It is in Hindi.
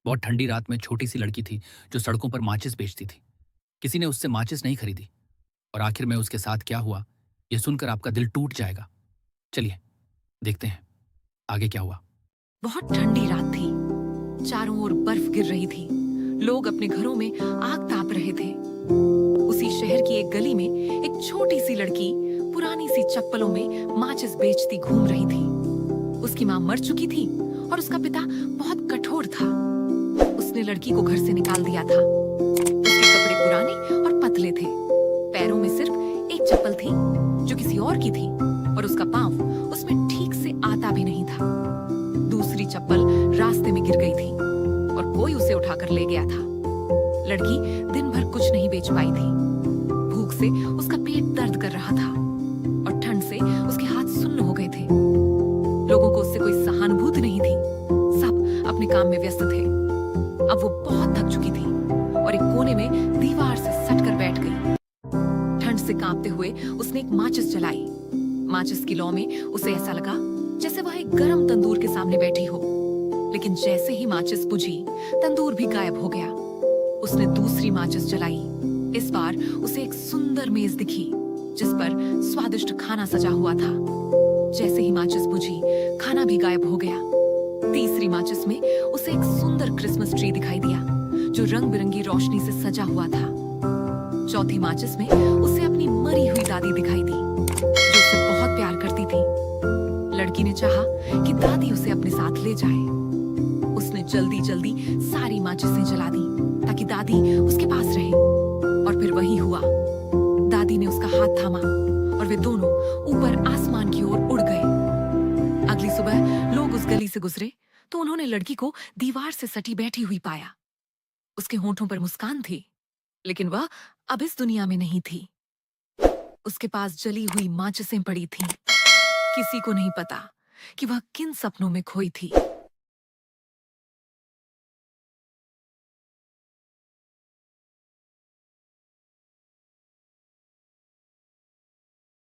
बहुत ठंडी रात में छोटी सी लड़की थी जो सड़कों पर माचिस बेचती थी। किसी ने उससे माचिस नहीं खरीदी और आखिर में उसके साथ क्या हुआ यह सुनकर आपका दिल टूट जाएगा। चलिए देखते हैं आगे क्या हुआ। बहुत ठंडी रात थी। चारों ओर बर्फ गिर रही थी। लोग अपने घरों में आग ताप रहे थे। उसी शहर की एक गली में एक छोटी सी लड़की पुरानी सी चप्पलों में माचिस बेचती घूम रही थी। उसकी माँ मर चुकी थी और उसका पिता बहुत कठोर था। उसने लड़की को घर से निकाल दिया था। उसके कपड़े पुराने और पतले थे। पैरों में सिर्फ एक चप्पल थी जो किसी और की थी और उसका पांव उसमें ठीक से आता भी नहीं था। दूसरी चप्पल रास्ते में गिर गई थी और कोई उसे उठाकर ले गया था। लड़की दिन भर कुछ नहीं बेच पाई थी। भूख से उसका पेट दर्द कर रहा था और ठंड से उसके हाथ सुन्न हो गए थे। लोगों को उससे कोई सहानुभूति नहीं थी। सब अपने काम में व्यस्त थे। अब वो बहुत थक चुकी थी और एक कोने में दीवार से सटकर बैठ गई। ठंड से कांपते हुए उसने एक माचिस जलाई। माचिस की लौ में उसे ऐसा लगा जैसे वह एक गरम तंदूर के सामने बैठी हो। लेकिन जैसे ही माचिस बुझी, तंदूर भी गायब हो गया। उसने दूसरी माचिस जलाई। इस बार उसे एक सुंदर मेज दिखी जिस पर स्वादिष्ट खाना सजा हुआ था। जैसे ही माचिस बुझी, खाना भी गायब हो गया। तीसरी माचिस में उसे एक सुंदर क्रिसमस ट्री दिखाई दिया जो रंग बिरंगी रोशनी से सजा हुआ था। चौथी माचिस में उसे अपनी मरी हुई दादी दिखाई दी जो उसे बहुत प्यार करती थी। लड़की ने चाहा कि दादी उसे अपने साथ ले जाए। उसने जल्दी जल्दी सारी माचिसें जला दी ताकि दादी उसके पास रहे। और फिर वही हुआ। दादी ने उसका हाथ थामा और वे दोनों ऊपर आसमान की ओर उड़ गए। अगली सुबह लोग उस गली से गुजरे तो उन्होंने लड़की को दीवार से सटी बैठी हुई पाया। उसके होंठों पर मुस्कान थी, लेकिन वह अब इस दुनिया में नहीं थी। उसके पास जली हुई माचिसें पड़ी थीं। किसी को नहीं पता कि वह किन सपनों में खोई थी।